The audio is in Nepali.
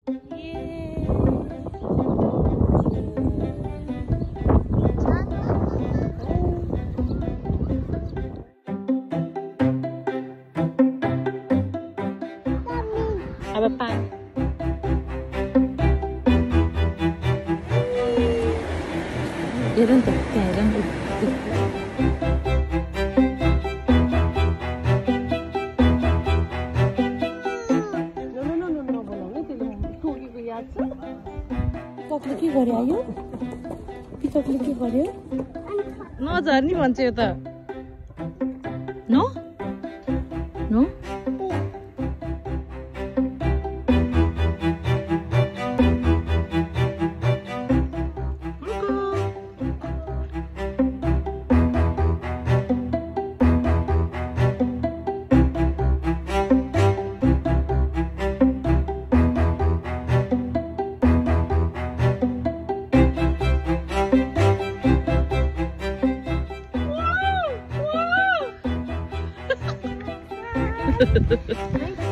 Apa pak? Iran tuh, Iran tuh. पिकअपले के गर्यो आयो? पिकअपले के गर्यो? नझर्नी भन्छ यो त। नो? नो? Right?